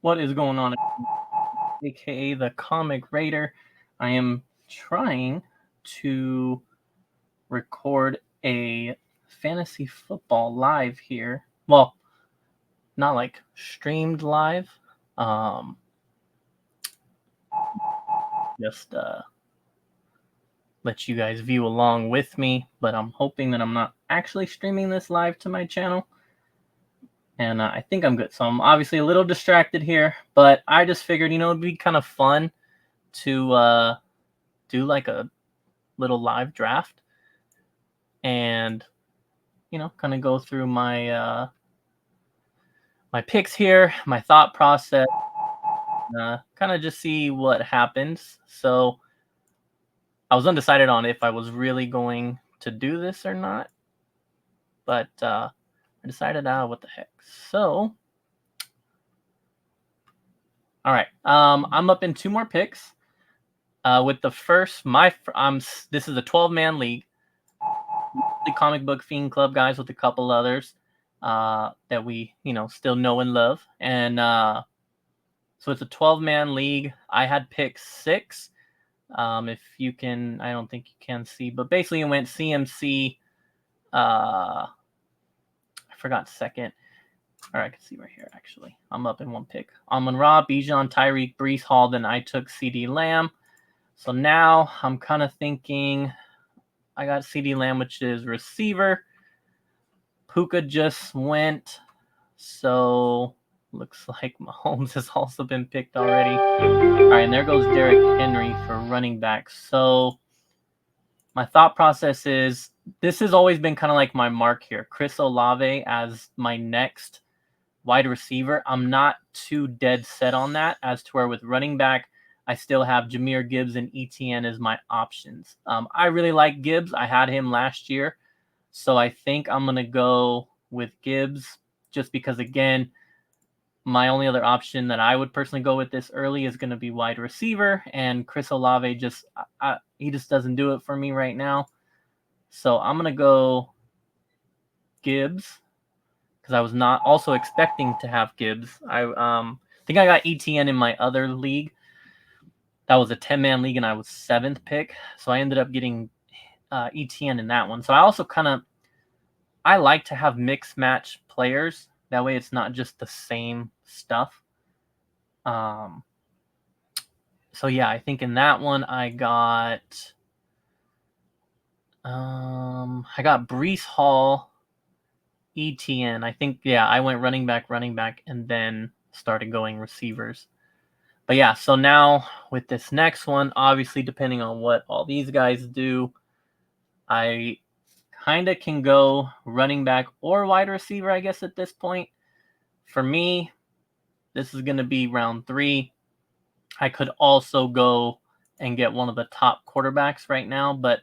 What is going on, aka the Comic Raider? I am trying to record a fantasy football live here. Well, not like streamed live. Um, just let you guys view along with me, but I'm hoping that I'm not actually streaming this live to my channel. And I think I'm good. So I'm obviously a little distracted here, but I just figured, it'd be kind of fun to do like a little live draft and kind of go through my my picks here, my thought process, kind of just see what happens. So I was undecided on if I was really going to do this or not, but I decided, what the heck. So all right, I'm up in 2 more picks. With the first, this is a 12-man league. The Comic Book Fiend Club guys with a couple others that we still know and love. And so it's a 12-man league. I had pick 6. If you can, I don't think you can see, but basically it went CMC. I forgot second. Or I can see right here, actually. I'm up in 1 pick. Amon-Ra, Bijan, Tyreek, Breece Hall. Then I took CD Lamb. So now I'm kind of thinking I got CD Lamb, which is receiver. Puka just went. So looks like Mahomes has also been picked already. All right, and there goes Derrick Henry for running back. So my thought process is this has always been kind of like my mark here. Chris Olave as my next wide receiver. I'm not too dead set on that, as to where with running back, I still have Jahmyr Gibbs and ETN as my options. I really like Gibbs. I had him last year. So I think I'm going to go with Gibbs just because, again, my only other option that I would personally go with this early is going to be wide receiver. And Chris Olave he just doesn't do it for me right now. So I'm going to go Gibbs because I was not also expecting to have Gibbs. I think I got ETN in my other league. That was a 10-man league, and I was 7th pick. So I ended up getting ETN in that one. So I also I like to have mixed match players. That way it's not just the same stuff. So yeah, I think in that one I got Breece Hall, ETN. I think, yeah, I went running back, and then started going receivers. But yeah, so now with this next one, obviously depending on what all these guys do, I kind of can go running back or wide receiver, I guess, at this point. For me, this is going to be round 3. I could also go and get one of the top quarterbacks right now, but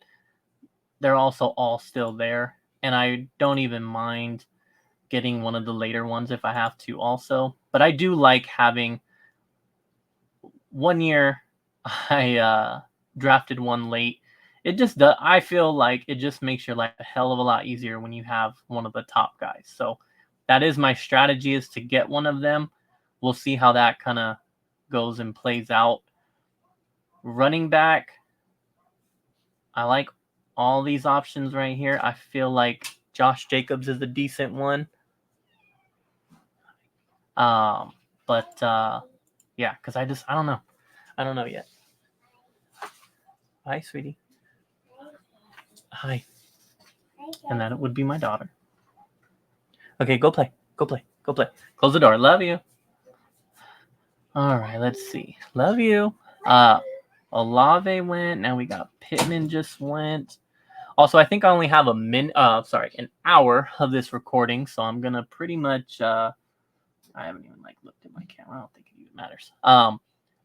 they're also all still there. And I don't even mind getting one of the later ones if I have to also. But I do like having one year I drafted one late. It just does. I feel like it just makes your life a hell of a lot easier when you have one of the top guys. So that is my strategy, is to get one of them. We'll see how that kind of goes and plays out. Running back, I like all these options right here. I feel like Josh Jacobs is a decent one. Yeah, because I don't know. I don't know yet. Hi, sweetie. Hi. And that would be my daughter. Okay, go play. Go play. Go play. Close the door. Love you. All right, let's see. Love you. Olave went. Now we got Pittman just went. Also, I think I only have an hour of this recording, so I'm gonna pretty much I haven't even looked at my camera. I don't think it even matters. I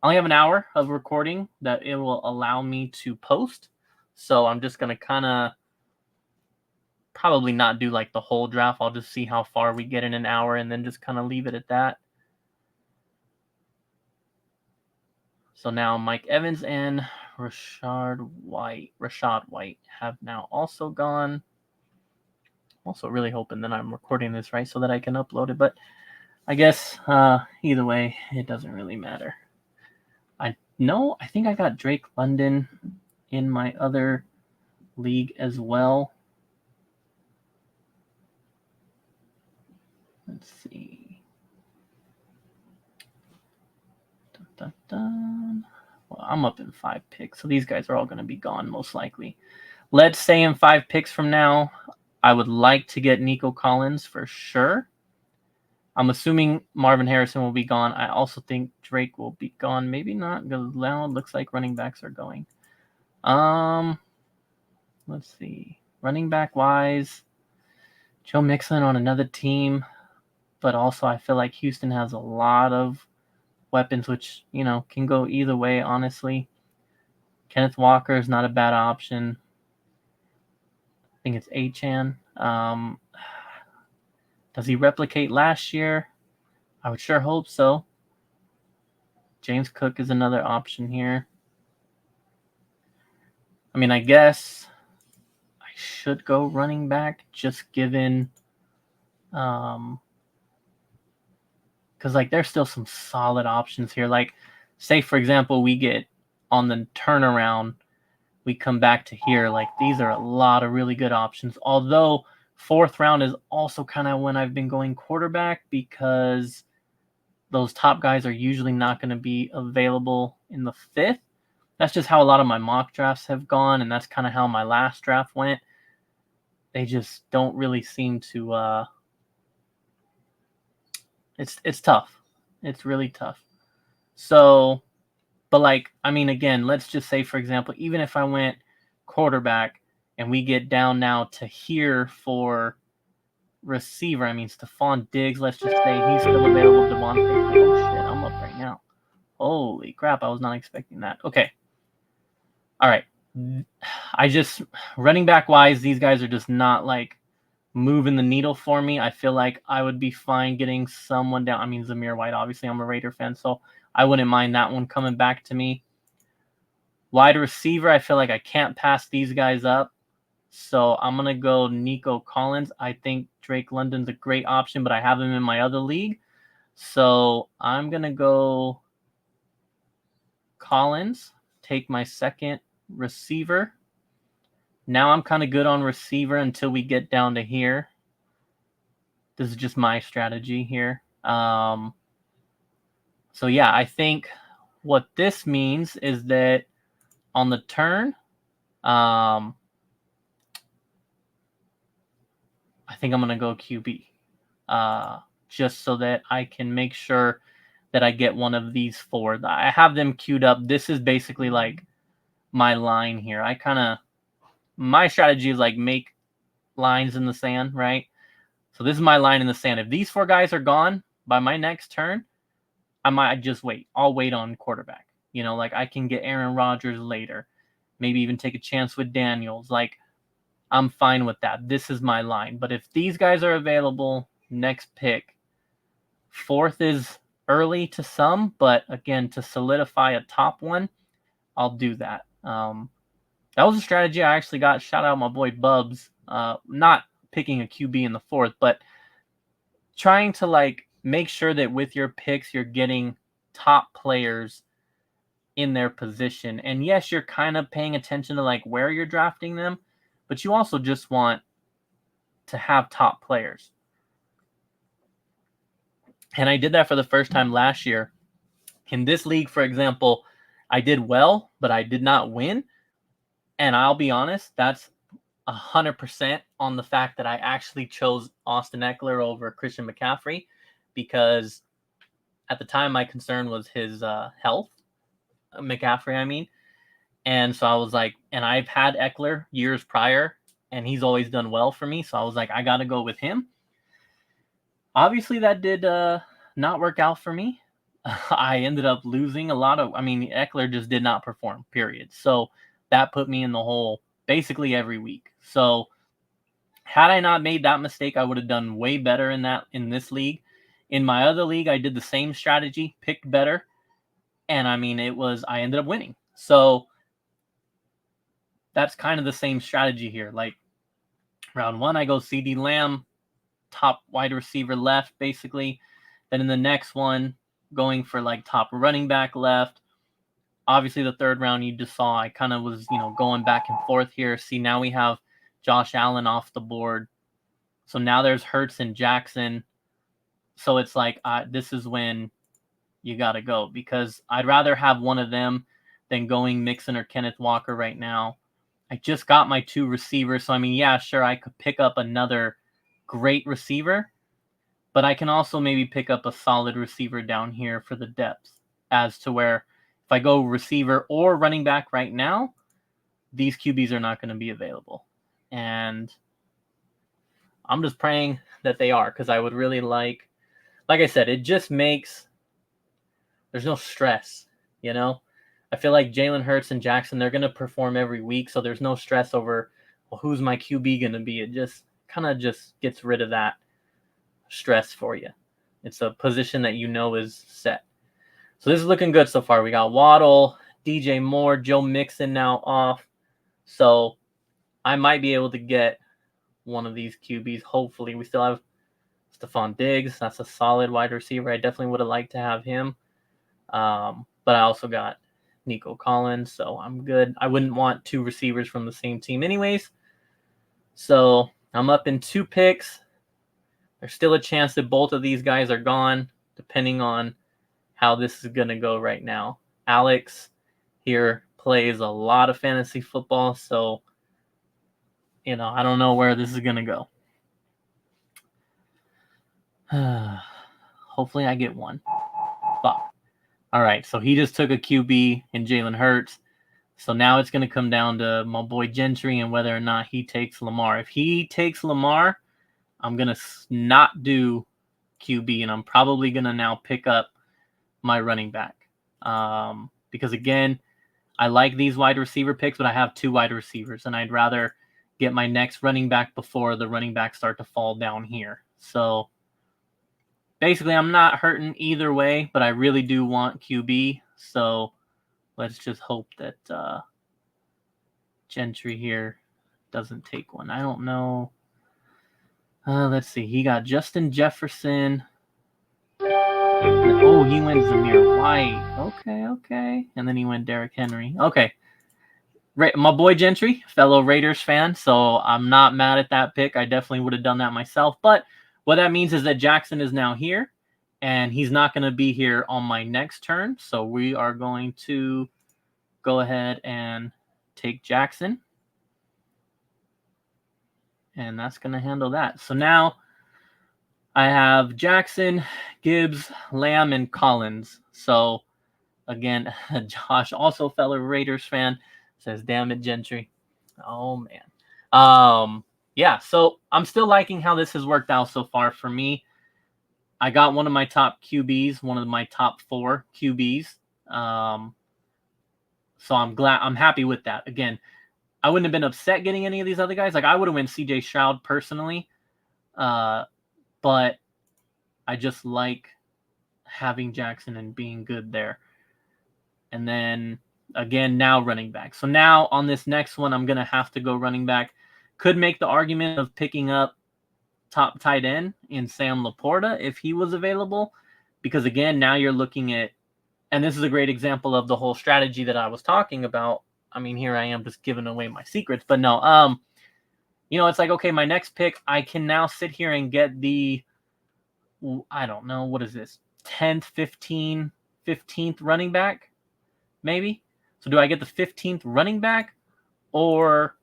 only have an hour of recording that it will allow me to post. So I'm just gonna kind of probably not do the whole draft. I'll just see how far we get in an hour and then just kind of leave it at that. So now Mike Evans and Rashad White have now also gone. I'm also really hoping that I'm recording this right so that I can upload it, but I guess either way, it doesn't really matter. I think I got Drake London in my other league as well. Let's see. Dun, dun, dun. Well, I'm up in 5 picks, so these guys are all going to be gone most likely. Let's say in 5 picks from now, I would like to get Nico Collins for sure. I'm assuming Marvin Harrison will be gone. I also think Drake will be gone. Maybe not, because now it looks like running backs are going. Let's see. Running back wise, Joe Mixon on another team, but also I feel like Houston has a lot of weapons, which, you know, can go either way, honestly. Kenneth Walker is not a bad option. I think it's Achan. Does he replicate last year? I would sure hope so. James Cook is another option here. I mean, I guess I should go running back just given because like there's still some solid options here. Like, say for example, we get on the turnaround, we come back to here. Like, these are a lot of really good options. Although 4th round is also kind of when I've been going quarterback, because those top guys are usually not going to be available in the 5th. That's just how a lot of my mock drafts have gone, and that's kind of how my last draft went. They just don't really seem to it's tough. It's really tough. So, but like, I mean, again, let's just say, for example, even if I went quarterback and we get down now to here for receiver, I mean, Stephon Diggs, let's just say he's still available. Devontae. Oh, shit, I'm up right now. Holy crap, I was not expecting that. Okay. All right. Running back wise, these guys are just not like moving the needle for me. I feel like I would be fine getting someone down. I mean, Zamir White, obviously, I'm a Raider fan, so I wouldn't mind that one coming back to me. Wide receiver, I feel like I can't pass these guys up, so I'm going to go Nico Collins. I think Drake London's a great option, but I have him in my other league, so I'm going to go Collins, take my second receiver. Now I'm kind of good on receiver until we get down to here. This is just my strategy here. So yeah, I think what this means is that on the turn, I think I'm going to go QB. Just so that I can make sure that I get one of these 4. I have them queued up. This is basically like my line here. My strategy is like make lines in the sand, right? So this is my line in the sand. If these 4 guys are gone by my next turn, I might just wait. I'll wait on quarterback. You know, like I can get Aaron Rodgers later. Maybe even take a chance with Daniels. Like, I'm fine with that. This is my line. But if these guys are available, next pick. 4th is early to some, but again, to solidify a top one, I'll do that. That was a strategy I actually got. Shout out my boy Bubs. Not picking a QB in the 4th, but trying to like make sure that with your picks you're getting top players in their position. And yes, you're kind of paying attention to like where you're drafting them, but you also just want to have top players. And I did that for the first time last year. In this league, for example, I did well, but I did not win. And I'll be honest, that's 100% on the fact that I actually chose Austin Eckler over Christian McCaffrey, because at the time my concern was his health, McCaffrey, I mean. And so I was like, and I've had Eckler years prior, and he's always done well for me. So I was like, I got to go with him. Obviously, that did not work out for me. I ended up losing a lot of, Eckler just did not perform, period. So that put me in the hole basically every week. So had I not made that mistake, I would have done way better in this league. In my other league, I did the same strategy, picked better, and I ended up winning. So that's kind of the same strategy here. Like, round 1, I go CeeDee Lamb, top wide receiver left, basically. Then in the next one, going for like top running back left. Obviously, the third round you just saw, I kind of was, going back and forth here. See, now we have Josh Allen off the board. So now there's Hurts and Jackson. So it's like this is when you got to go, because I'd rather have one of them than going Mixon or Kenneth Walker right now. I just got my 2 receivers. So, I mean, yeah, sure, I could pick up another great receiver, but I can also maybe pick up a solid receiver down here for the depth, as to where if I go receiver or running back right now, these QBs are not going to be available. And I'm just praying that they are, because I would really like I said, it just makes, there's no stress, I feel like Jalen Hurts and Jackson, they're going to perform every week, so there's no stress over, well, who's my QB going to be? It just kind of just gets rid of that stress for you. It's a position that is set. So this is looking good so far. We got Waddle, DJ Moore, Joe Mixon now off. So I might be able to get one of these QBs. Hopefully, we still have Stephon Diggs. That's a solid wide receiver. I definitely would have liked to have him. But I also got Nico Collins, so I'm good. I wouldn't want 2 receivers from the same team anyways. So I'm up in 2 picks. There's still a chance that both of these guys are gone, depending on how this is going to go right now. Alex here plays a lot of fantasy football, so, I don't know where this is going to go. Hopefully I get one. Fuck. All right, so he just took a QB in Jalen Hurts. So now it's going to come down to my boy Gentry and whether or not he takes Lamar. If he takes Lamar, I'm going to not do QB, and I'm probably going to now pick up my running back. Because, again, I like these wide receiver picks, but I have 2 wide receivers, and I'd rather get my next running back before the running backs start to fall down here. So basically, I'm not hurting either way, but I really do want QB. So let's just hope that Gentry here doesn't take one. I don't know. Let's see. He got Justin Jefferson. Oh, he went Zamir White. Okay. And then he went Derrick Henry. Okay. My boy Gentry, fellow Raiders fan, so I'm not mad at that pick. I definitely would have done that myself. But what that means is that Jackson is now here, and he's not going to be here on my next turn. So we are going to go ahead and take Jackson. And that's going to handle that. So now I have Jackson, Gibbs, Lamb, and Collins. So again, Josh, also fellow Raiders fan, says, damn it, Gentry. Oh, man. Yeah, so I'm still liking how this has worked out so far for me. I got one of my top QBs, one of my top 4 QBs. So I'm happy with that. Again, I wouldn't have been upset getting any of these other guys. Like, I would have went CJ Stroud personally. But I just like having Jackson and being good there. And then, again, now running back. So now on this next one, I'm going to have to go running back. Could make the argument of picking up top tight end in Sam Laporta if he was available. Because, again, now you're looking at, and this is a great example of the whole strategy that I was talking about. I mean, here I am just giving away my secrets. But no, it's like, okay, my next pick, I can now sit here and get the, I don't know, what is this, 10th, 15th running back, maybe? So do I get the 15th running back, or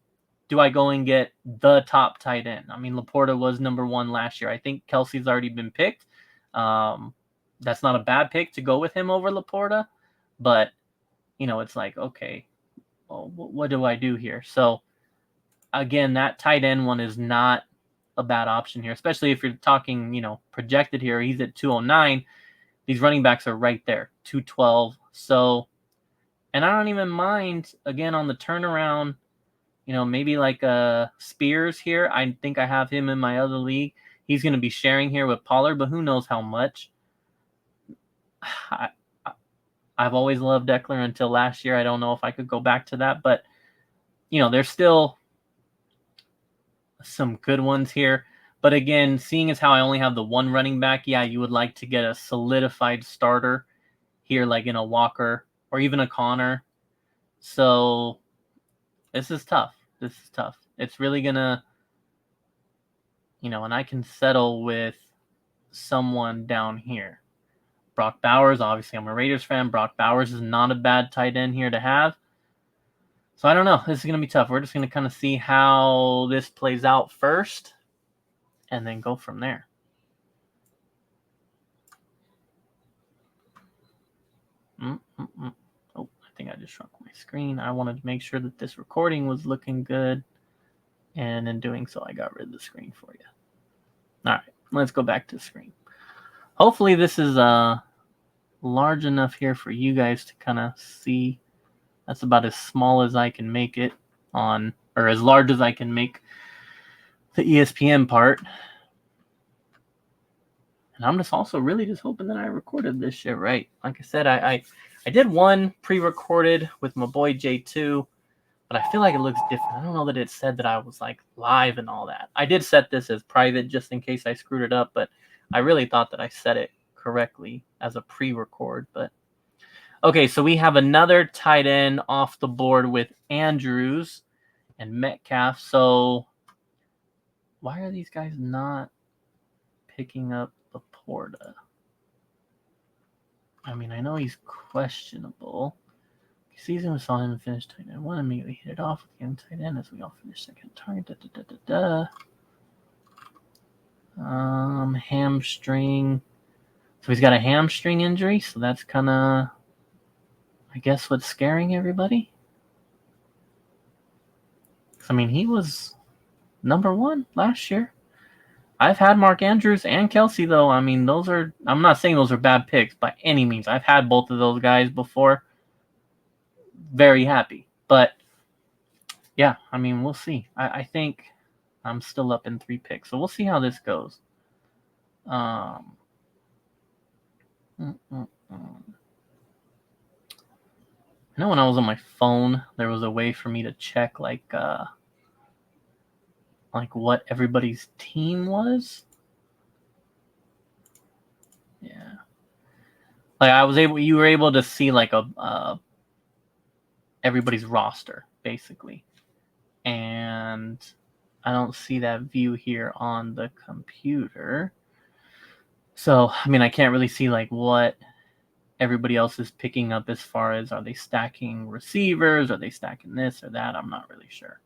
do I go and get the top tight end? I mean, Laporta was number 1 last year. I think Kelsey's already been picked. That's not a bad pick to go with him over Laporta, but, it's like, okay, well, what do I do here? So, again, that tight end one is not a bad option here, especially if you're talking, projected here. He's at 209. These running backs are right there, 212. So, and I don't even mind, again, on the turnaround, maybe like Spears here. I think I have him in my other league. He's going to be sharing here with Pollard, but who knows how much. I've always loved Eckler until last year. I don't know if I could go back to that, but, there's still some good ones here. But again, seeing as how I only have the one running back, yeah, you would like to get a solidified starter here, like in a Walker or even a Connor. So this is tough. This is tough. It's really gonna, and I can settle with someone down here. Brock Bowers, obviously I'm a Raiders fan. Brock Bowers is not a bad tight end here to have. So I don't know. This is going to be tough. We're just going to kind of see how this plays out first and then go from there. Oh, I think I just shrunk my screen. I wanted to make sure that this recording was looking good. And in doing so, I got rid of the screen for you. All right, let's go back to the screen. Hopefully this is large enough here for you guys to kind of see. That's about as small as I can make it on, or as large as I can make the ESPN part. And I'm just also really just hoping that I recorded this shit right. Like I said, I did one pre-recorded with my boy J2, but I feel like it looks different. I don't know that it said that I was like live and all that. I did set this as private just in case I screwed it up, but I really thought that I set it correctly as a pre-record. But okay, so we have another tight end off the board with Andrews and Metcalf. So why are these guys not picking up Laporta? I mean, I know he's questionable. Season we saw him finish tight end one, immediately hit it off with the young tight end as we all finish second target. Hamstring. So he's got a hamstring injury, so that's kind of, I guess, what's scaring everybody. I mean, he was number one last year. I've had Mark Andrews and Kelsey, though. I mean, I'm not saying those are bad picks by any means. I've had both of those guys before. Very happy. But, yeah, I mean, we'll see. I think I'm still up in 3 picks. So we'll see how this goes. I know when I was on my phone, there was a way for me to check, like what everybody's team was. Yeah. Like you were able to see like everybody's roster basically. And I don't see that view here on the computer. So, I mean, I can't really see like what everybody else is picking up as far as, are they stacking receivers? Are they stacking this or that? I'm not really sure.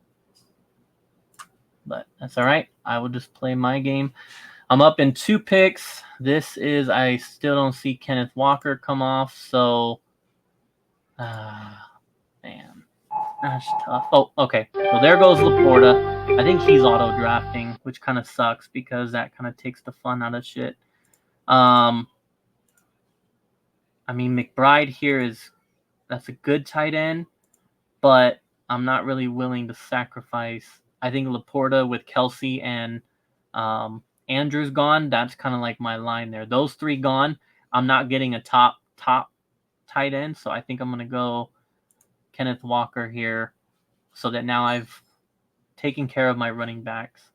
But that's all right. I will just play my game. I'm up in 2 picks. I still don't see Kenneth Walker come off. So, man, that's tough. Oh, okay. Well, there goes Laporta. I think he's auto drafting, which kind of sucks because that kind of takes the fun out of shit. I mean, McBride here that's a good tight end, but I'm not really willing to sacrifice. I think Laporta with Kelsey and Andrews gone, that's kind of like my line there. Those 3 gone, I'm not getting a top tight end, so I think I'm going to go Kenneth Walker here so that now I've taken care of my running backs.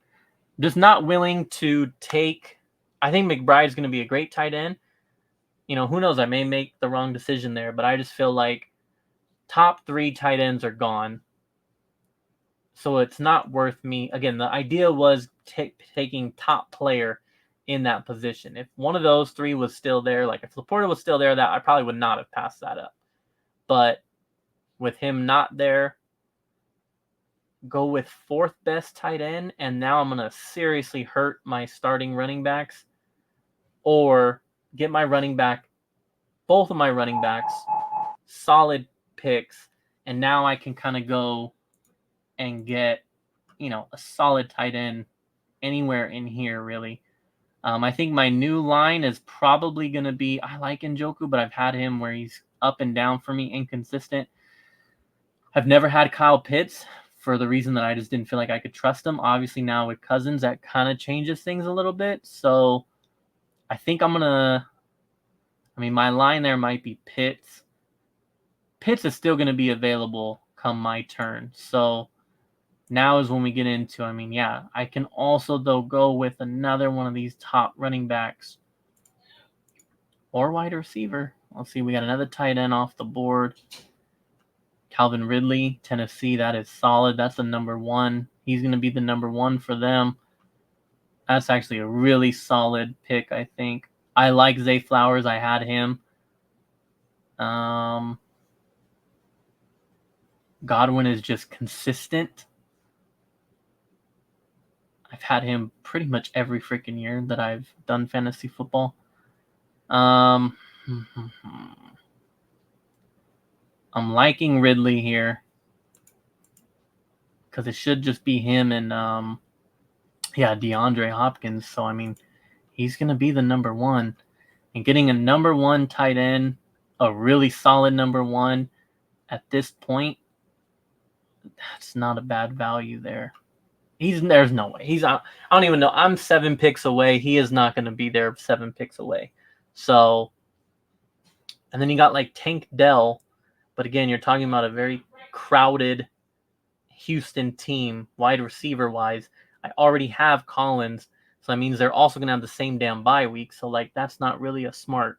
Just not willing to take. I think McBride's going to be a great tight end. Who knows? I may make the wrong decision there, but I just feel like top 3 tight ends are gone. So it's not worth me. Again, the idea was taking top player in that position. If one of those 3 was still there, like if Laporta was still there, that I probably would not have passed that up. But with him not there, go with 4th best tight end, and now I'm going to seriously hurt my starting running backs, or get my both of my running backs, solid picks, and now I can kind of go and get, a solid tight end anywhere in here, really. I think my new line is probably going to be, I like Njoku, but I've had him where he's up and down for me, inconsistent. I've never had Kyle Pitts for the reason that I just didn't feel like I could trust him. Obviously now with Cousins, that kind of changes things a little bit. So I think my line there might be Pitts. Pitts is still going to be available come my turn. So Now is when we get into, I mean, yeah, I can also, though, go with another one of these top running backs or wide receiver. Let's see, we got another tight end off the board. Calvin Ridley, Tennessee, that is solid. That's the number one. He's going to be the number one for them. That's actually a really solid pick, I think. I like Zay Flowers. I had him. Godwin is just consistent. I've had him pretty much every freaking year that I've done fantasy football. I'm liking Ridley here because it should just be him and DeAndre Hopkins. So I mean, he's gonna be the number one, and getting a number one tight end, a really solid number one at this point, that's not a bad value there. There's no way. I don't even know. I'm 7 picks away. He is not going to be there 7 picks away. So, and then you got like Tank Dell, but again, you're talking about a very crowded Houston team, wide receiver wise. I already have Collins, so that means they're also going to have the same damn bye week. So like that's not really a smart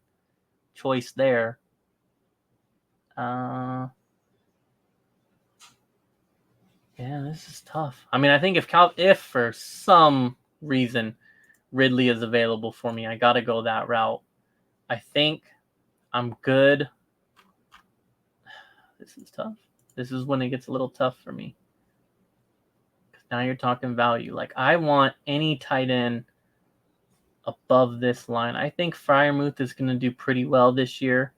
choice there. Yeah, this is tough. I mean, I think if for some reason Ridley is available for me, I got to go that route. I think I'm good. This is tough. This is when it gets a little tough for me. Because now you're talking value. Like, I want any tight end above this line. I think Freiermuth is going to do pretty well this year.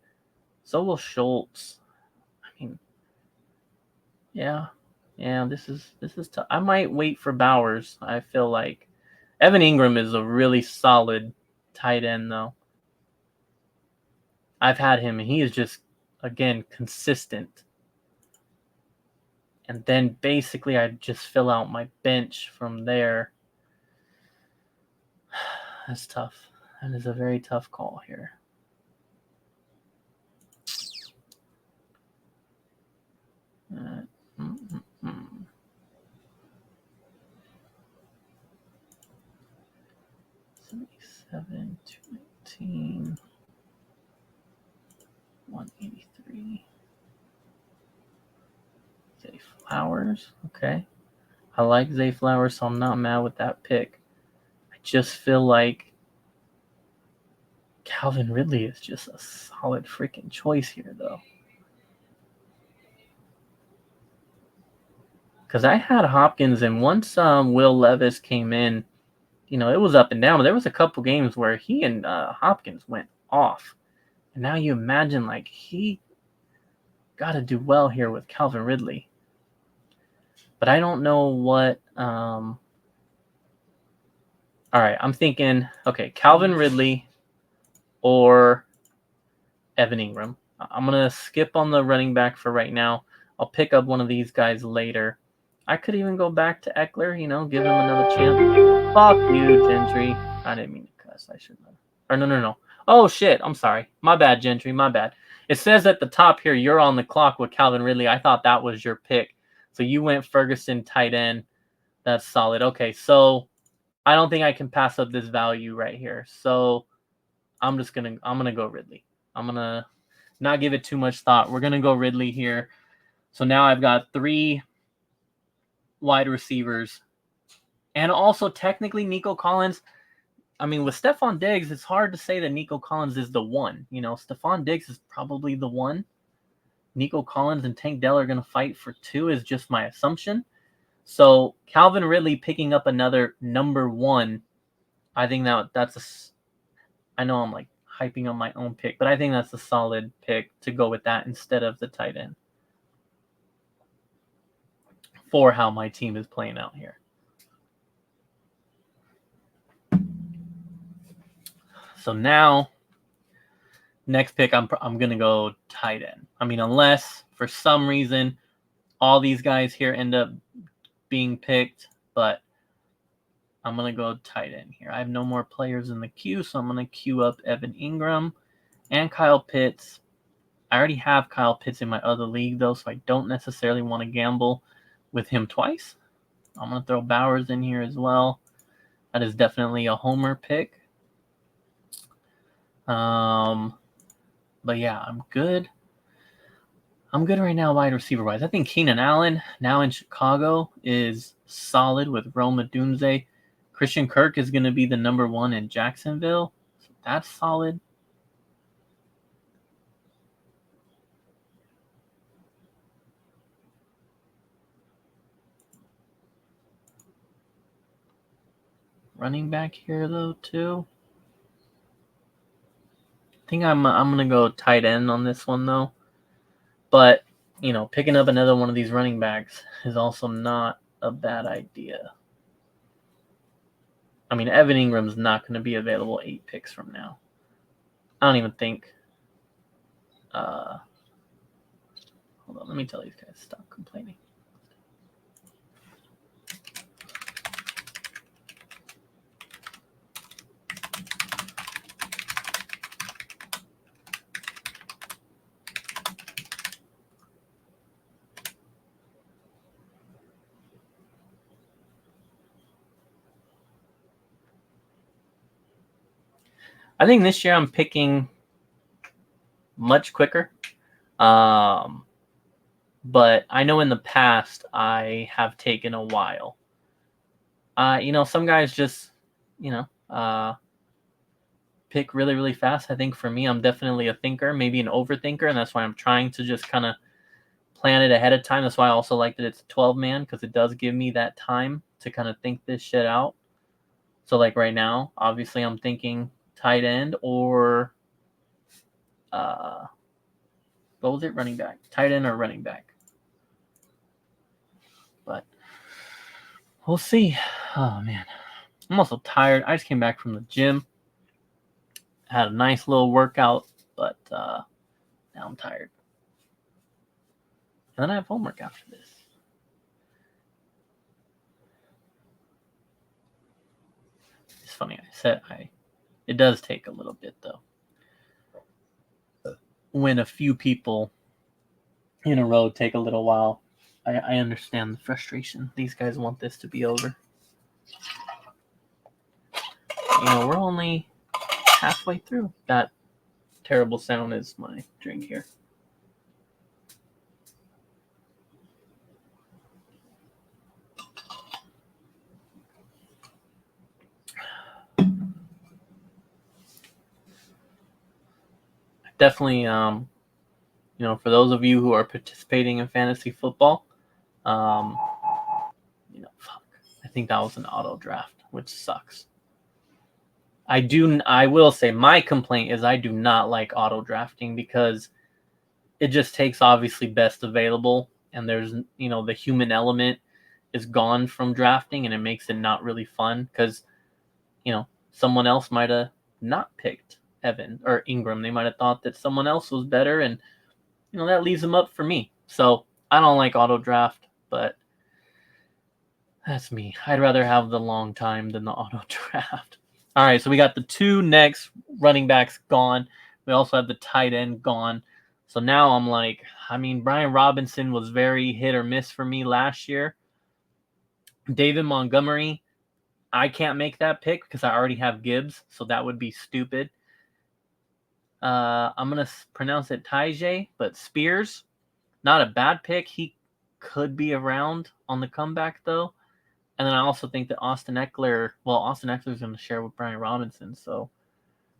So will Schultz. I mean, yeah, this is tough. I might wait for Bowers. I feel like Evan Ingram is a really solid tight end, though. I've had him, and he is just, again, consistent. And then basically I just fill out my bench from there. That's tough. That is a very tough call here. $77, $219, $183. Zay Flowers. Okay. I like Zay Flowers, so I'm not mad with that pick. I just feel like Calvin Ridley is just a solid freaking choice here, though. Because I had Hopkins, and once Will Levis came in, it was up and down, but there was a couple games where he and Hopkins went off. And now you imagine, like, he got to do well here with Calvin Ridley. But I don't know what... all right, I'm thinking, okay, Calvin Ridley or Evan Ingram. I'm going to skip on the running back for right now. I'll pick up one of these guys later. I could even go back to Eckler, give him another chance. Fuck you, Gentry. I didn't mean to cuss. I shouldn't have. Or no. Oh, shit. I'm sorry. My bad, Gentry. My bad. It says at the top here, you're on the clock with Calvin Ridley. I thought that was your pick. So you went Ferguson tight end. That's solid. Okay, so I don't think I can pass up this value right here. So I'm gonna go Ridley. I'm gonna not give it too much thought. We're gonna go Ridley here. So now I've got 3 wide receivers. And also technically Nico Collins. I mean, with Stephon Diggs, it's hard to say that Nico Collins is the one. Stephon Diggs is probably the one. Nico Collins and Tank Dell are going to fight for 2 is just my assumption. So Calvin Ridley picking up another number 1. I think that's I know I'm like hyping on my own pick, but I think that's a solid pick to go with that instead of the tight end for how my team is playing out here. So now, next pick, I'm going to go tight end. I mean, unless for some reason all these guys here end up being picked, but I'm going to go tight end here. I have no more players in the queue, so I'm going to queue up Evan Ingram and Kyle Pitts. I already have Kyle Pitts in my other league, though, so I don't necessarily want to gamble with him twice. I'm going to throw Bowers in here as well. That is definitely a homer pick. But yeah, I'm good. I'm good right now wide receiver wise. I think Keenan Allen now in Chicago is solid with Rome Odunze. Christian Kirk is going to be the number 1 in Jacksonville. So that's solid. Running back here though too. I think I'm gonna go tight end on this one though. But picking up another one of these running backs is also not a bad idea. I mean, Evan Ingram's not going to be available 8 picks from now. I don't even think. Hold on, let me tell these guys stop complaining. I think this year I'm picking much quicker. But I know in the past I have taken a while. Some guys just, pick really, really fast. I think for me, I'm definitely a thinker, maybe an overthinker, and that's why I'm trying to just kind of plan it ahead of time. That's why I also like that it's 12-man, because it does give me that time to kind of think this shit out. So like right now, obviously I'm thinking tight end or what was it? Running back. Tight end or running back. But we'll see. Oh man. I'm also tired. I just came back from the gym. Had a nice little workout, but now I'm tired. And then I have homework after this. It's funny. I said it does take a little bit though. When a few people in a row take a little while, I understand the frustration. These guys want this to be over. We're only halfway through. That terrible sound is my drink here. Definitely, for those of you who are participating in fantasy football, fuck. I think that was an auto draft, which sucks. I will say my complaint is I do not like auto drafting because it just takes obviously best available, and there's the human element is gone from drafting, and it makes it not really fun because someone else might have not picked Evan or Ingram. They might have thought that someone else was better, and that leaves them up for me. So I don't like auto draft, but that's me. I'd rather have the long time than the auto draft. All right, so we got the 2 next running backs gone. We also have the tight end gone. So now I'm like, Brian Robinson was very hit or miss for me last year. David Montgomery, I can't make that pick because I already have Gibbs, so that would be stupid. I'm going to pronounce it Tajay, but Spears, not a bad pick. He could be around on the comeback, though. And then I also think that Austin Eckler is going to share with Brian Robinson. So,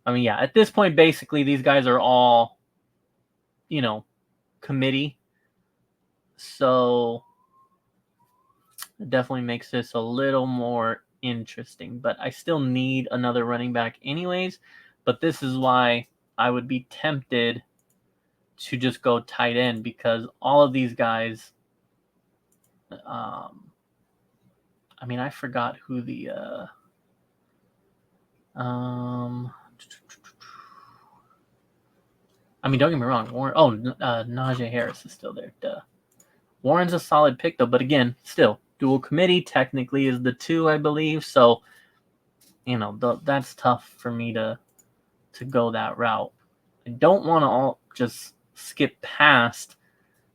at this point, basically, these guys are all, committee. So, it definitely makes this a little more interesting. But I still need another running back anyways. But this is why I would be tempted to just go tight end because all of these guys, I forgot who the don't get me wrong, Warren. Najee Harris is still there. Duh. Warren's a solid pick though, but again, still dual committee technically is the 2, I believe. So, that's tough for me to go that route. I don't want to all just skip past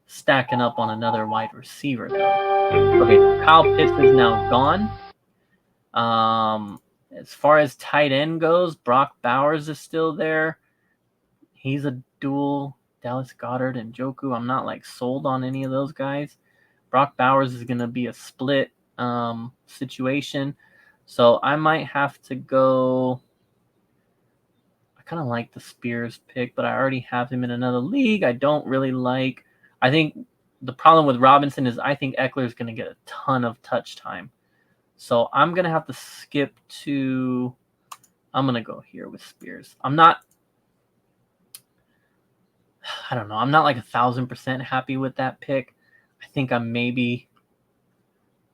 stacking up on another wide receiver, though. Okay, so Kyle Pitts is now gone. As far as tight end goes, Brock Bowers is still there. He's a dual Dallas Goedert and Njoku. I'm not like sold on any of those guys. Brock Bowers is going to be a split situation. So I might have to go. I kind of like the Spears pick, but I already have him in another league. I don't really like. I think the problem with Robinson is I think Eckler is going to get a ton of touch time. So I'm going to have to skip to. I'm going to go here with Spears. I'm not. I don't know. I'm not like 1,000% happy with that pick. I think I maybe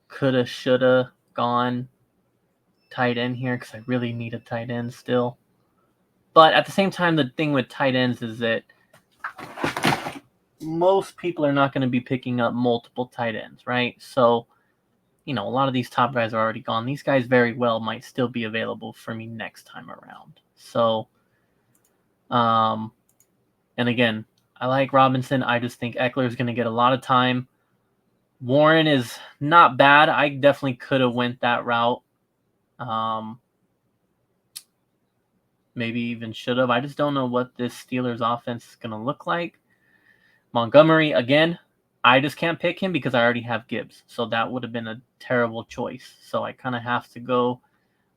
coulda, shoulda gone tight end here because I really need a tight end still. But at the same time, the thing with tight ends is that most people are not going to be picking up multiple tight ends, right? So, a lot of these top guys are already gone. These guys very well might still be available for me next time around. So, and again, I like Robinson. I just think Eckler is going to get a lot of time. Warren is not bad. I definitely could have went that route. Maybe even should have. I just don't know what this Steelers offense is going to look like. Montgomery, again, I just can't pick him because I already have Gibbs. So that would have been a terrible choice. So I kind of have to go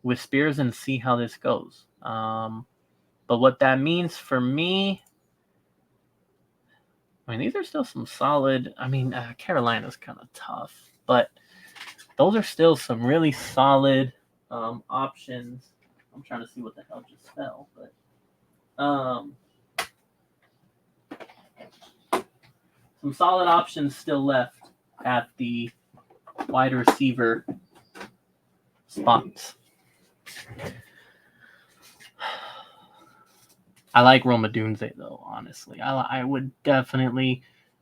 with Spears and see how this goes. But what that means for me, these are still some solid. Carolina's kind of tough, but those are still some really solid options. I'm trying to see what the hell just fell, but some solid options still left at the wide receiver spots. I like Roma Dunze, though, honestly. I would definitely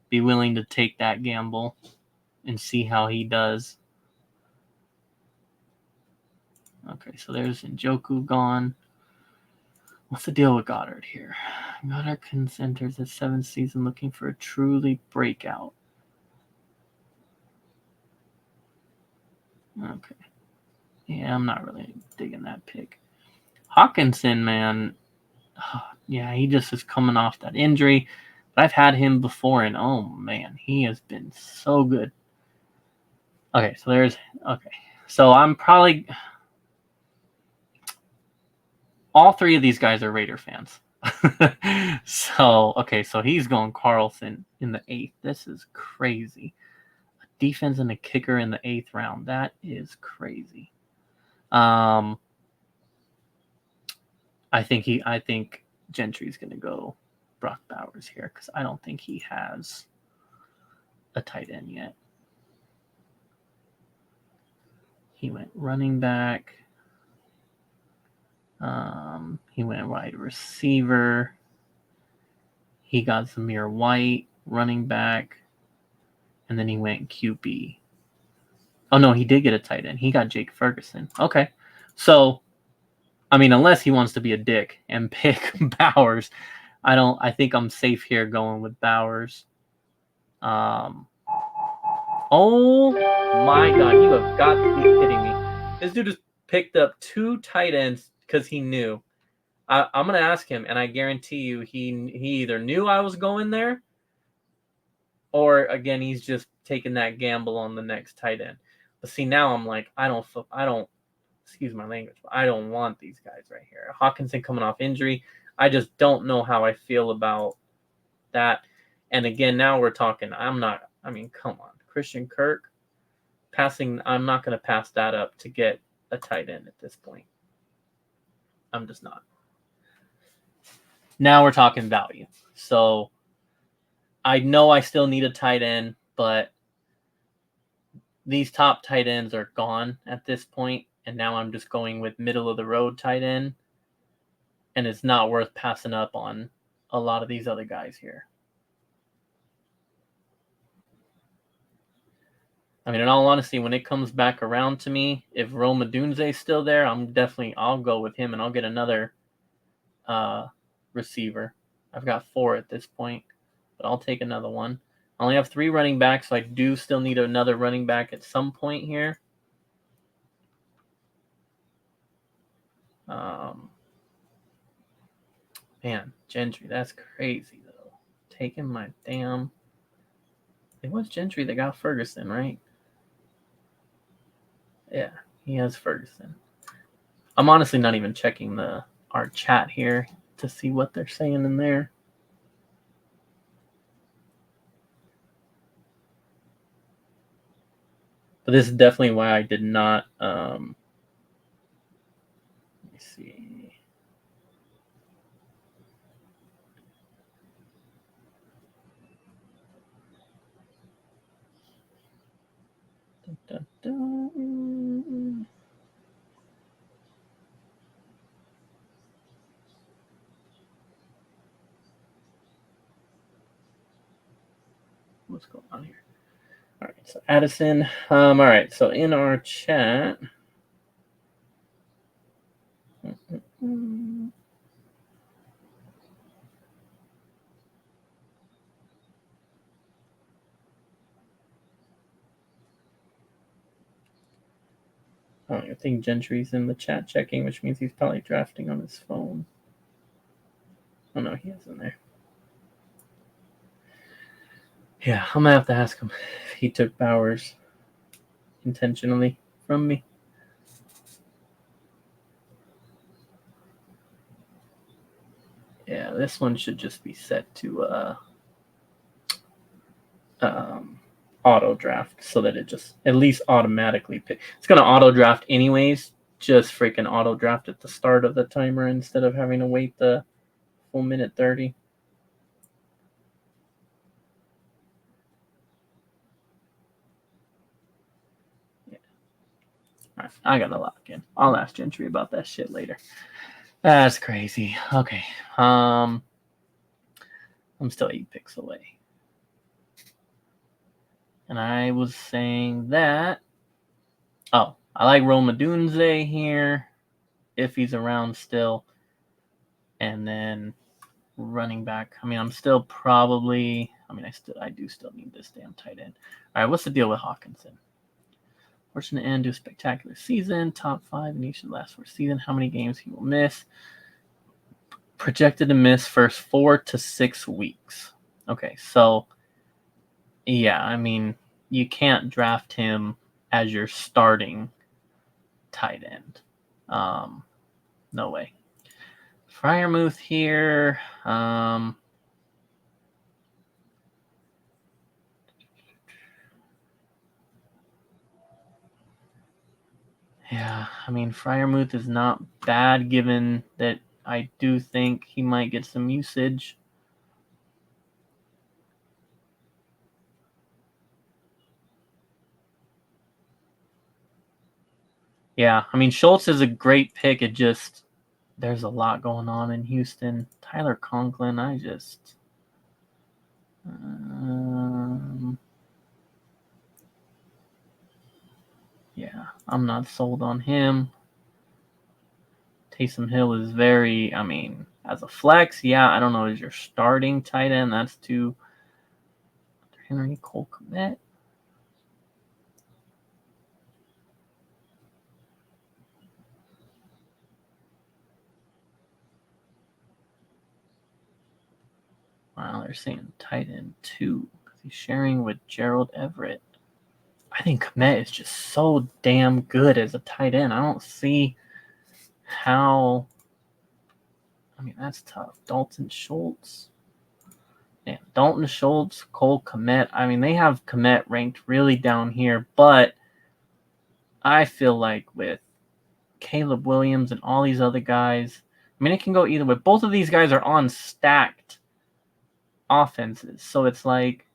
be willing to take that gamble and see how he does. Okay, so there's Njoku gone. What's the deal with Goddard here? Goddard enters his 7th season looking for a truly breakout. Okay. Yeah, I'm not really digging that pick. Hawkinson, man. Yeah, he just is coming off that injury. But I've had him before, and oh, man, he has been so good. Okay, so I'm probably... All three of these guys are Raider fans. So he's going Carlson in the 8th. This is crazy. A defense and a kicker in the 8th round. That is crazy. I think Gentry's going to go Brock Bowers here because I don't think he has a tight end yet. He went running back. He went wide receiver. He got Zamir White, running back. And then he went QB. Oh, no, he did get a tight end. He got Jake Ferguson. Okay. So, unless he wants to be a dick and pick Bowers, I think I'm safe here going with Bowers. Oh, my God. You have got to be kidding me. This dude just picked up 2 tight ends because he knew. I'm going to ask him, and I guarantee you he either knew I was going there or, again, he's just taking that gamble on the next tight end. But see, now I'm like, I don't, excuse my language, but I don't want these guys right here. Hawkinson coming off injury. I just don't know how I feel about that. And, again, now we're talking, come on. Christian Kirk, passing, I'm not going to pass that up to get a tight end at this point. I'm just not. Now we're talking value. So I know I still need a tight end, but these top tight ends are gone at this point, and now I'm just going with middle of the road tight end, and it's not worth passing up on a lot of these other guys here. In all honesty, when it comes back around to me, if Roma Dunze's still there, I'll go with him, and I'll get another receiver. I've got 4 at this point, but I'll take another one. I only have 3 running backs, so I do still need another running back at some point here. Man, Gentry, that's crazy though. Taking my damn. It was Gentry that got Ferguson, right? Yeah, he has Ferguson. I'm honestly not even checking our chat here to see what they're saying in there. But this is definitely why I did not. Let me see. Dun, dun, dun. What's going on here? All right, so Addison. All right, so in our chat. I don't even think Gentry's in the chat checking, which means he's probably drafting on his phone. Oh no, he is in there. Yeah, I'm gonna have to ask him if he took Bowers intentionally from me. Yeah, this one should just be set to auto draft so that it just at least automatically pick. It's gonna auto draft anyways. Just freaking auto draft at the start of the timer instead of having to wait the full minute 30. Yeah. All right, I gotta lock in. I'll ask Gentry about that shit later. That's crazy. Okay. I'm still 8 picks away. And I was saying that. Oh, I like Roma Dunze here if he's around still. And then running back. I mean, I'm still probably. I mean, I do still need this damn tight end. All right, what's the deal with Hawkinson? Fortunate end to a spectacular season. Top 5 in each of the last 4 seasons. How many games he will miss? Projected to miss first 4 to 6 weeks. Okay, so yeah, I mean, you can't draft him as your starting tight end. No way. Freiermuth here. Yeah, I mean, Freiermuth is not bad given that I do think he might get some usage. Yeah, I mean, Schultz is a great pick. It just, there's a lot going on in Houston. Tyler Conklin, I just. Yeah, I'm not sold on him. Taysom Hill is very, I mean, as a flex, yeah, I don't know, is your starting tight end. That's too. Henry, Cole Kmet. Wow, they're saying tight end 2 because he's sharing with Gerald Everett. I think Kmet is just so damn good as a tight end. I don't see how. I mean, that's tough. Dalton Schultz. Yeah, Dalton Schultz, Cole Kmet. I mean, they have Kmet ranked really down here, but I feel like with Caleb Williams and all these other guys, I mean, it can go either way. Both of these guys are on stacked offenses, so it's like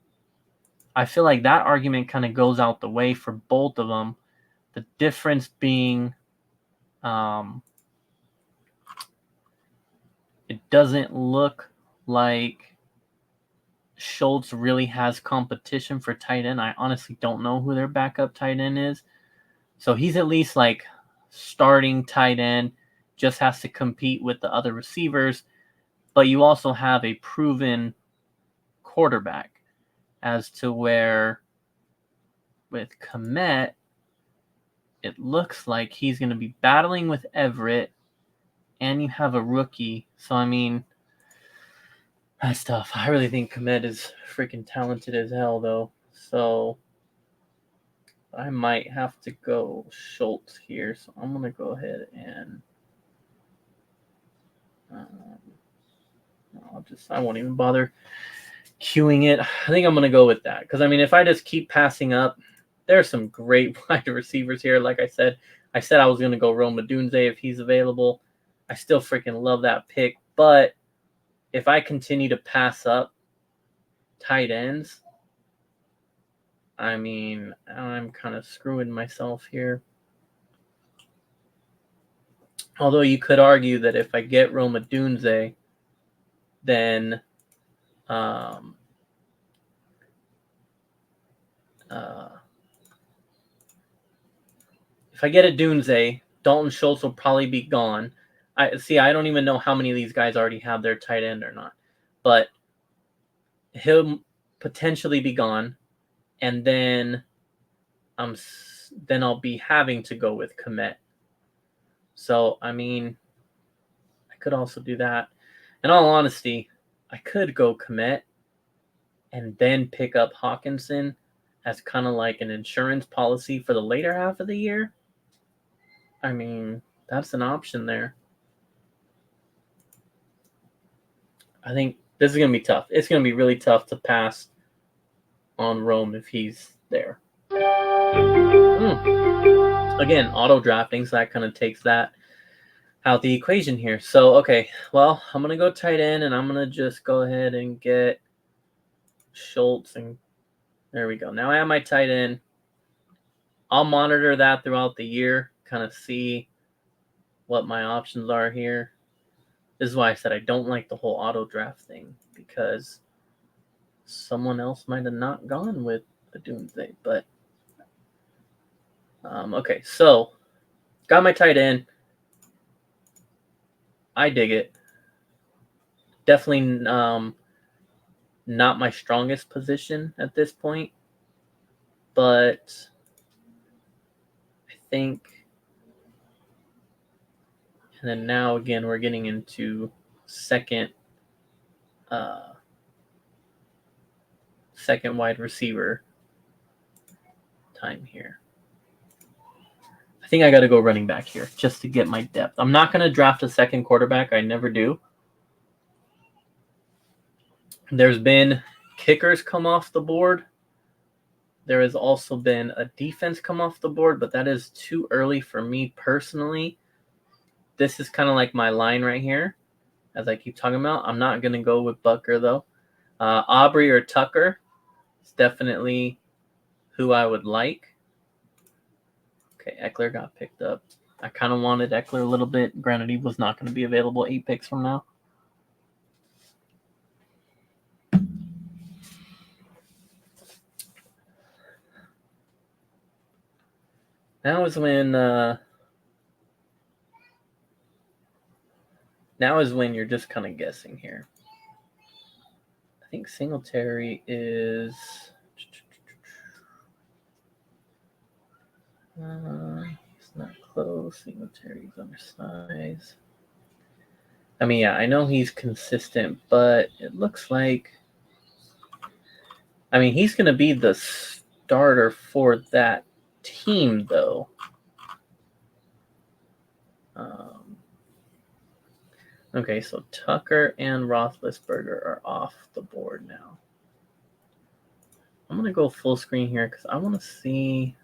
I feel like that argument kind of goes out the way for both of them. The difference being, it doesn't look like Schultz really has competition for tight end. I honestly don't know who their backup tight end is. So he's at least like starting tight end, just has to compete with the other receivers. But you also have a proven quarterback. as to where with Komet, it looks like he's going to be battling with Everett, and you have a rookie. So, I mean, that's tough. I really think Komet is freaking talented as hell, though. So, I might have to go Schultz here. So, I'm going to go ahead and I won't even bother queuing it. I think I'm going to go with that. Because, I mean, if I just keep passing up, there are some great wide receivers here. Like I said I was going to go Rome Odunze if he's available. I still freaking love that pick. But if I continue to pass up tight ends, I mean, I'm kind of screwing myself here. Although you could argue that if I get Rome Odunze, then if I get a Dunze, Dalton Schultz will probably be gone. I don't even know how many of these guys already have their tight end or not, but he'll potentially be gone, and then I'll be having to go with Komet. So I mean, I could also do that. In all honesty, I could go Komet and then pick up Hawkinson as kind of like an insurance policy for the later half of the year. I mean, that's an option there. I think this is going to be tough. It's going to be really tough to pass on Rome if he's there. Again, auto drafting, so that kind of takes that out the equation here. So, okay, well, I'm going to go tight end, and I'm going to just go ahead and get Schultz, and there we go. Now I have my tight end. I'll monitor that throughout the year, kind of see what my options are here. This is why I said I don't like the whole auto draft thing, because someone else might have not gone with a Doomsday. But okay, so got my tight end. I dig it. Definitely not my strongest position at this point, but I think. And then now again, we're getting into second wide receiver time here. I think I got to go running back here just to get my depth. I'm not going to draft a second quarterback. I never do. There's been kickers come off the board. There has also been a defense come off the board, but that is too early for me personally. This is kind of like my line right here, as I keep talking about. I'm not going to go with Butker, though. Aubrey or Tucker is definitely who I would like. Okay, Eckler got picked up. I kind of wanted Eckler a little bit. Granted, he was not going to be available 8 picks from now. Now is when you're just kind of guessing here. I think Singletary is he's not close. Singletary's undersized. I mean, yeah, I know he's consistent, but it looks like he's going to be the starter for that team, though. Okay, so Tucker and Roethlisberger are off the board now. I'm going to go full screen here because I want to see.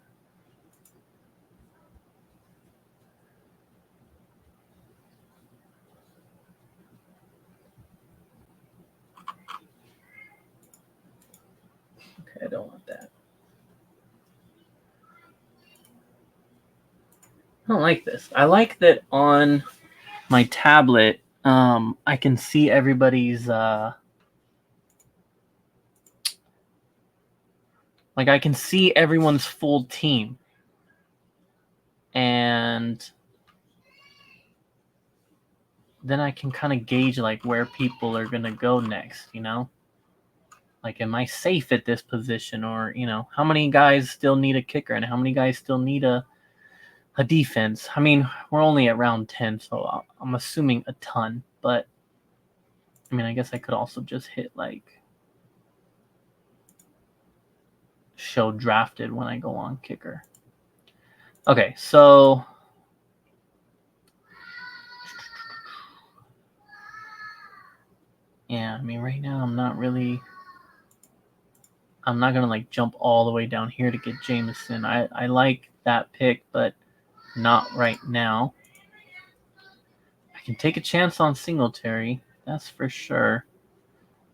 Okay, I don't want that. I don't like this. I like that on my tablet, I can see everybody's I can see everyone's full team. And then I can kind of gauge like where people are going to go next, you know? Like, am I safe at this position? Or, how many guys still need a kicker and how many guys still need a defense? I mean, we're only at round 10, so I'm assuming a ton. But, I mean, I guess I could also just hit, like, show drafted when I go on kicker. Okay, so... yeah, I mean, right now I'm not going to, like, jump all the way down here to get Jameson. I like that pick, but not right now. I can take a chance on Singletary, that's for sure.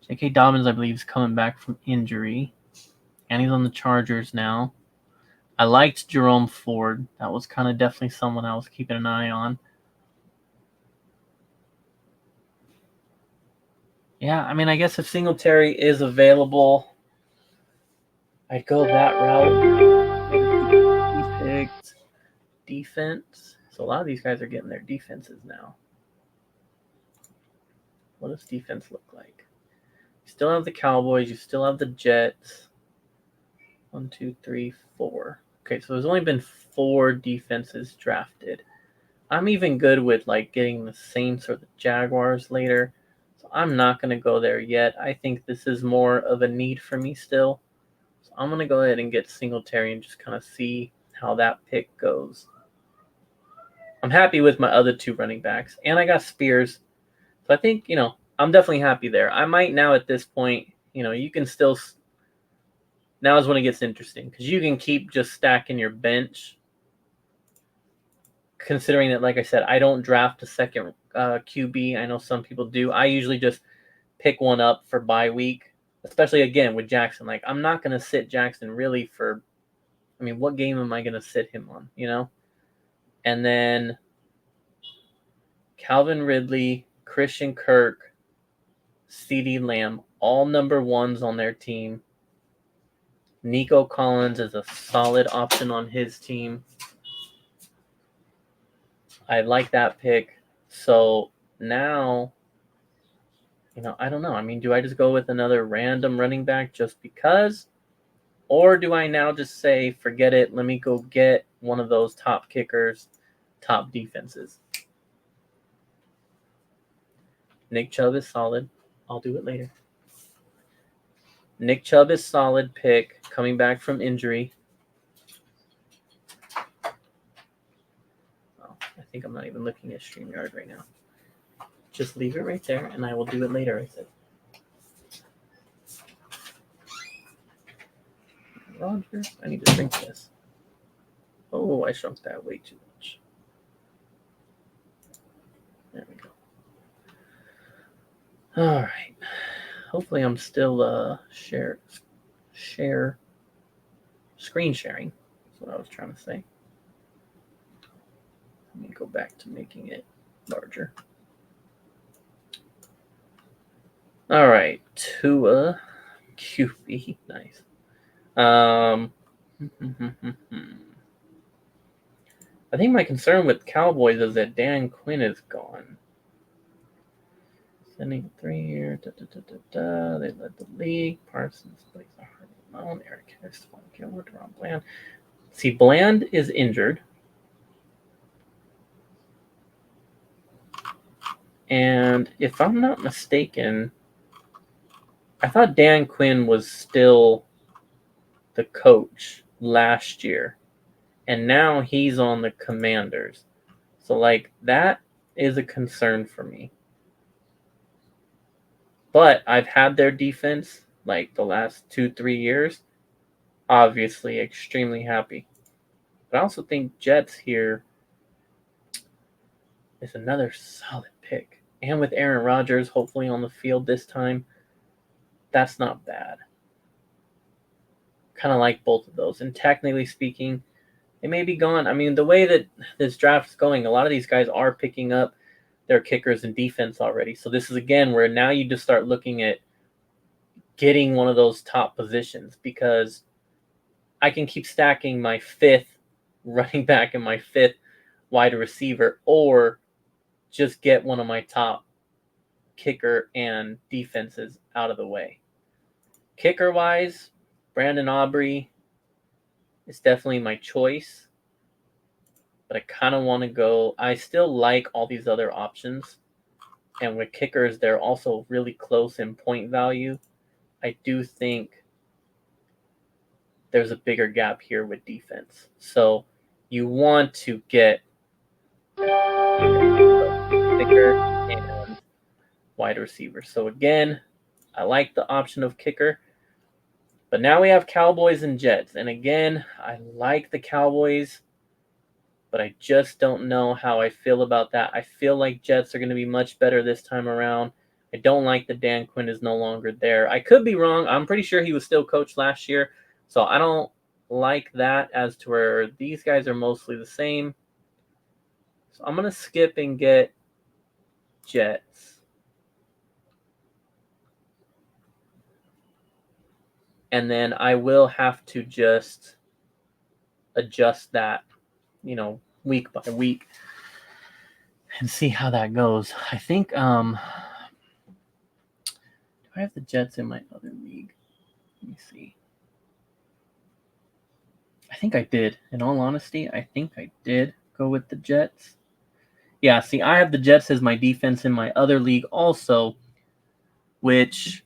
J.K. Dobbins, I believe, is coming back from injury. And he's on the Chargers now. I liked Jerome Ford. That was kind of definitely someone I was keeping an eye on. Yeah, I mean, I guess if Singletary is available, I'd go that route. He picked defense. So a lot of these guys are getting their defenses now. What does defense look like? You still have the Cowboys. You still have the Jets. 1, 2, 3, 4. Okay, so there's only been 4 defenses drafted. I'm even good with, like, getting the Saints or the Jaguars later. So I'm not going to go there yet. I think this is more of a need for me still. So I'm going to go ahead and get Singletary and just kind of see how that pick goes. I'm happy with my other 2 running backs. And I got Spears. So I think, I'm definitely happy there. I might now at this point, you can still... now is when it gets interesting. Because you can keep just stacking your bench. Considering that, like I said, I don't draft a second QB. I know some people do. I usually just pick one up for bye week, especially, again, with Jackson. Like, I'm not going to sit Jackson really for... I mean, what game am I going to sit him on, And then Calvin Ridley, Christian Kirk, CeeDee Lamb, all number 1s on their team. Nico Collins is a solid option on his team. I like that pick. So now, I don't know. I mean, do I just go with another random running back just because? Or do I now just say, forget it, let me go get one of those top kickers, top defenses? Nick Chubb is solid. I'll do it later. Nick Chubb is solid pick, coming back from injury. Oh, I think I'm not even looking at StreamYard right now. Just leave it right there, and I will do it later, I said. Roger, I need to drink this. Oh, I shrunk that way too much. There we go. All right. Hopefully I'm still screen sharing. That's what I was trying to say. Let me go back to making it larger. All right, Tua QB, nice. I think my concern with Cowboys is that Dan Quinn is gone. Sending 3-year. They led the league. Parsons plays a hard alone. Eric Harris, Devon Gilbert, Ron Bland. See, Bland is injured. And if I'm not mistaken, I thought Dan Quinn was still the coach last year. And now he's on the Commanders. So, like, that is a concern for me. But I've had their defense, like, the last 2-3 years. Obviously, extremely happy. But I also think Jets here is another solid pick. And with Aaron Rodgers hopefully on the field this time, that's not bad. Kind of like both of those. And technically speaking, they may be gone. I mean, the way that this draft is going, a lot of these guys are picking up their kickers and defense already. So this is, again, where now you just start looking at getting one of those top positions, because I can keep stacking my 5th running back and my 5th wide receiver, or just get one of my top kicker and defenses out of the way. Kicker-wise, Brandon Aubrey is definitely my choice. But I kind of want to go. I still like all these other options. And with kickers, they're also really close in point value. I do think there's a bigger gap here with defense. So you want to get kicker and wide receiver. So again, I like the option of kicker. But now we have Cowboys and Jets. And again, I like the Cowboys, but I just don't know how I feel about that. I feel like Jets are going to be much better this time around. I don't like that Dan Quinn is no longer there. I could be wrong. I'm pretty sure he was still coach last year. So I don't like that as to where these guys are mostly the same. So I'm going to skip and get Jets. And then I will have to just adjust that, week by week and see how that goes. I think, do I have the Jets in my other league? Let me see. I think I did. In all honesty, I think I did go with the Jets. Yeah, see, I have the Jets as my defense in my other league also, which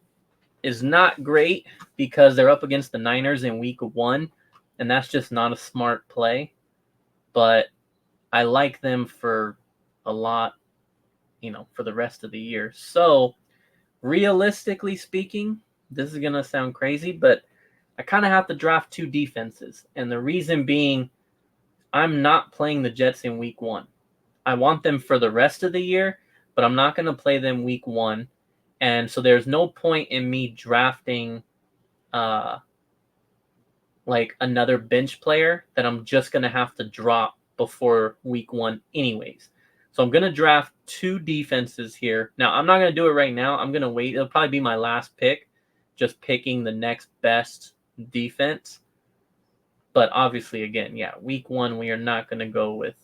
is not great because they're up against the Niners in week 1, and that's just not a smart play. But I like them for a lot, for the rest of the year. So, realistically speaking, this is going to sound crazy, but I kind of have to draft 2 defenses. And the reason being, I'm not playing the Jets in week 1. I want them for the rest of the year, but I'm not going to play them week 1. And so there's no point in me drafting like another bench player that I'm just going to have to drop before week 1 anyways. So I'm going to draft 2 defenses here. Now, I'm not going to do it right now. I'm going to wait. It'll probably be my last pick, just picking the next best defense. But obviously, again, yeah, week 1, we are not going to go with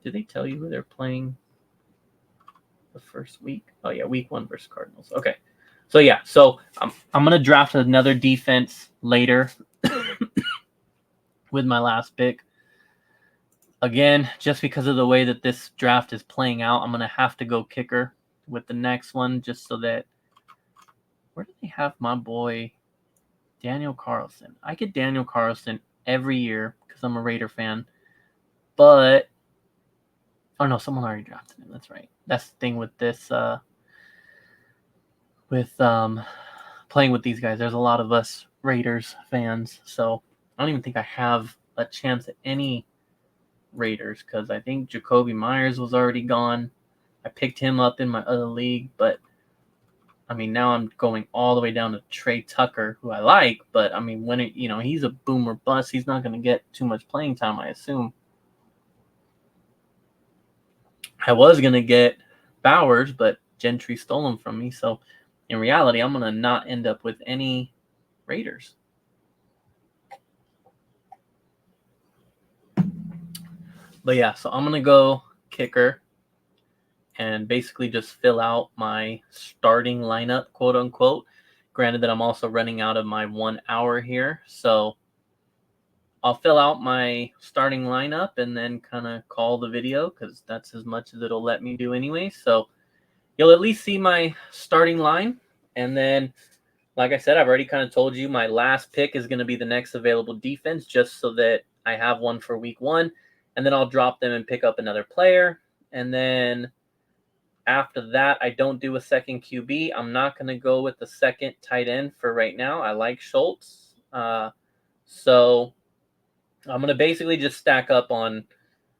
did they tell you who they're playing the first week? Oh, yeah, week 1 versus Cardinals. Okay. So, yeah, I'm going to draft another defense later with my last pick. Again, just because of the way that this draft is playing out, I'm going to have to go kicker with the next one just so that – where do they have my boy Daniel Carlson? I get Daniel Carlson every year because I'm a Raider fan, but – oh, no, someone already drafted him. That's right. That's the thing with this, playing with these guys. There's a lot of us Raiders fans, so I don't even think I have a chance at any Raiders because I think Jacoby Myers was already gone. I picked him up in my other league, but I mean, now I'm going all the way down to Trey Tucker, who I like, but I mean, when he's a boomer bust, he's not going to get too much playing time, I assume. I was going to get Bowers, but Gentry stole him from me. So in reality, I'm going to not end up with any Raiders. But yeah, so I'm going to go kicker and basically just fill out my starting lineup, quote unquote. Granted that I'm also running out of my 1 hour here. So I'll fill out my starting lineup and then kind of call the video because that's as much as it'll let me do anyway. So you'll at least see my starting line. And then, like I said, I've already kind of told you my last pick is going to be the next available defense just so that I have one for week 1. And then I'll drop them and pick up another player. And then after that, I don't do a second QB. I'm not going to go with the second tight end for right now. I like Schultz. So I'm going to basically just stack up on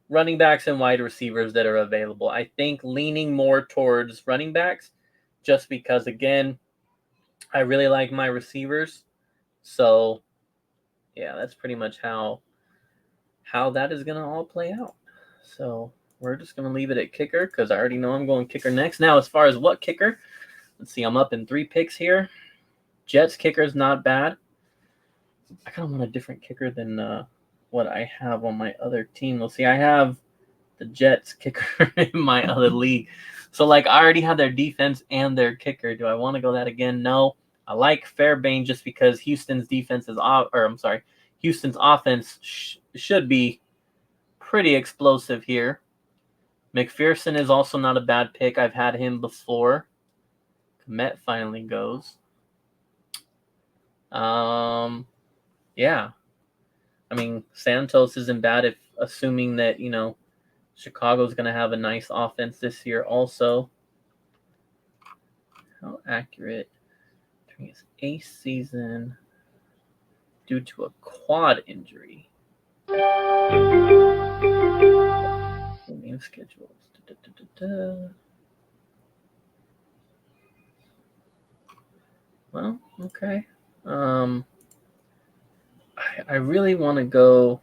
running backs and wide receivers that are available. I think leaning more towards running backs just because, again, I really like my receivers. So, yeah, that's pretty much how that is going to all play out. So we're just going to leave it at kicker because I already know I'm going kicker next. Now, as far as what kicker, let's see, I'm up in 3 picks here. Jets kicker is not bad. I kind of want a different kicker than what I have on my other team. Let's see, I have the Jets kicker in my other league. So, I already have their defense and their kicker. Do I want to go that again? No. I like Fairbairn just because Houston's defense is Houston's offense should be pretty explosive here. McPherson is also not a bad pick. I've had him before. Komet finally goes. Yeah. I mean, Santos isn't bad if assuming that, Chicago's going to have a nice offense this year also. How accurate during his eighth season due to a quad injury. Game schedules. Well, okay. I really want to go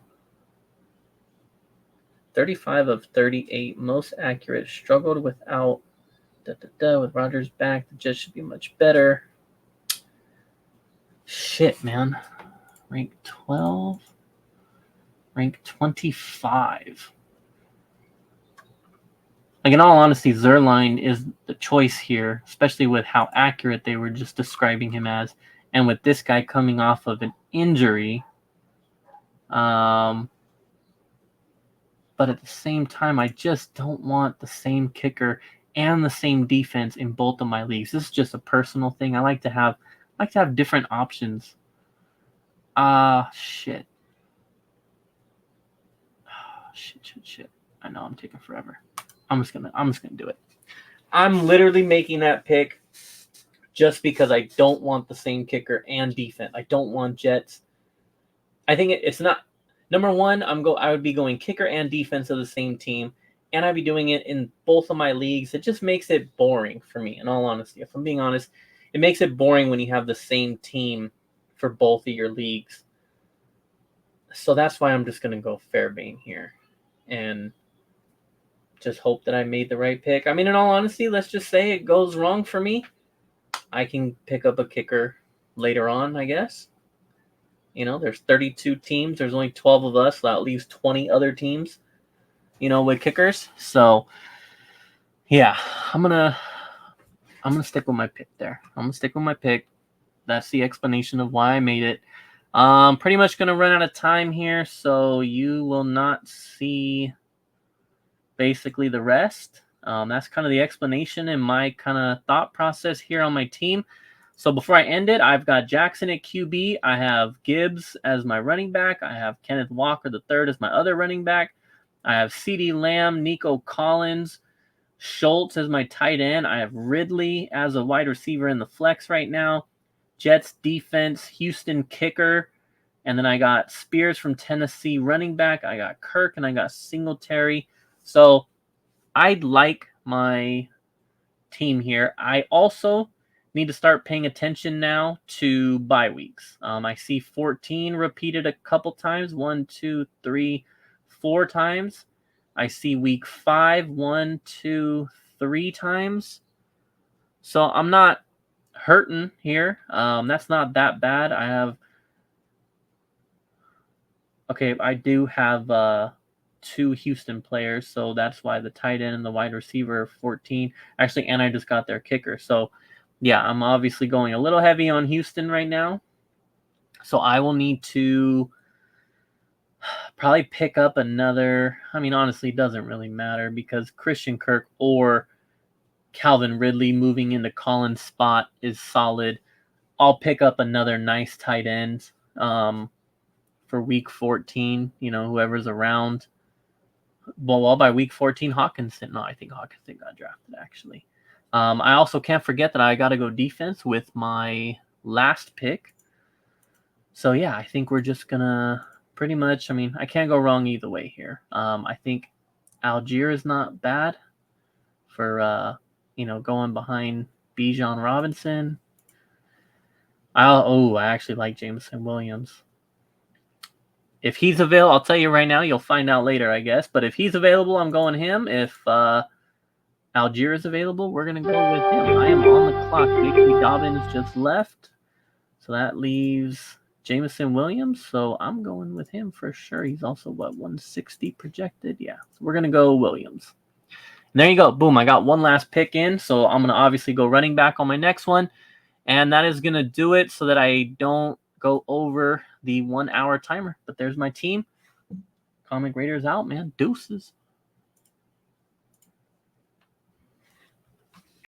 35 of 38, most accurate. Struggled without with Rodgers back. The Jets should be much better. Shit, man. Rank 12. Rank 25. Like, in all honesty, Zerline is the choice here, especially with how accurate they were just describing him as. And with this guy coming off of an injury. But at the same time, I just don't want the same kicker and the same defense in both of my leagues. This is just a personal thing. I like to have different options. Shit. Shit. I know I'm taking forever. I'm just gonna do it. I'm literally making that pick just because I don't want the same kicker and defense. I don't want Jets. I think it's not. Number one, I would be going kicker and defense of the same team, and I'd be doing it in both of my leagues. It just makes it boring for me, in all honesty. If I'm being honest, it makes it boring when you have the same team for both of your leagues. So that's why I'm just going to go Fairbairn here and just hope that I made the right pick. I mean, in all honesty, let's just say it goes wrong for me. I can pick up a kicker later on, I guess. There's 32 teams. There's only 12 of us. That leaves 20 other teams, with kickers. So, yeah, I'm gonna stick with my pick there. I'm gonna stick with my pick. That's the explanation of why I made it. Pretty much gonna run out of time here, so you will not see basically the rest. That's kind of the explanation and my kind of thought process here on my team. So before I end it, I've got Jackson at QB. I have Gibbs as my running back. I have Kenneth Walker III as my other running back. I have CeeDee Lamb, Nico Collins, Schultz as my tight end. I have Ridley as a wide receiver in the flex right now. Jets defense, Houston kicker. And then I got Spears from Tennessee running back. I got Kirk and I got Singletary. So I like my team here. I also need to start paying attention now to bye weeks. I see 14 repeated a couple times. 1, 2, 3, 4 times. I see week 5, 1, 2, 3 times. So I'm not hurting here. That's not that bad. I do have 2 Houston players, so that's why the tight end and the wide receiver are 14. Actually, and I just got their kicker. So yeah, I'm obviously going a little heavy on Houston right now. So I will need to probably pick up another. I mean, honestly, it doesn't really matter because Christian Kirk or Calvin Ridley moving into Collins' spot is solid. I'll pick up another nice tight end for week 14, whoever's around. Well, by week 14, Hawkinson. No, I think Hawkinson got drafted, actually. I also can't forget that I got to go defense with my last pick. So, yeah, I think we're just going to pretty much, I can't go wrong either way here. I think Algier is not bad for, going behind Bijan Robinson. I actually like Jameson Williams. If he's available, I'll tell you right now, you'll find out later, I guess. But if he's available, I'm going him. If Algier is available, we're going to go with him. I am on the clock. J.K. Dobbins just left. So that leaves Jameson Williams. So I'm going with him for sure. He's also, 160 projected? Yeah. So we're going to go Williams. And there you go. Boom. I got one last pick in. So I'm going to obviously go running back on my next one. And that is going to do it so that I don't go over the 1 hour timer. But there's my team. Comic Raider's out, man. Deuces.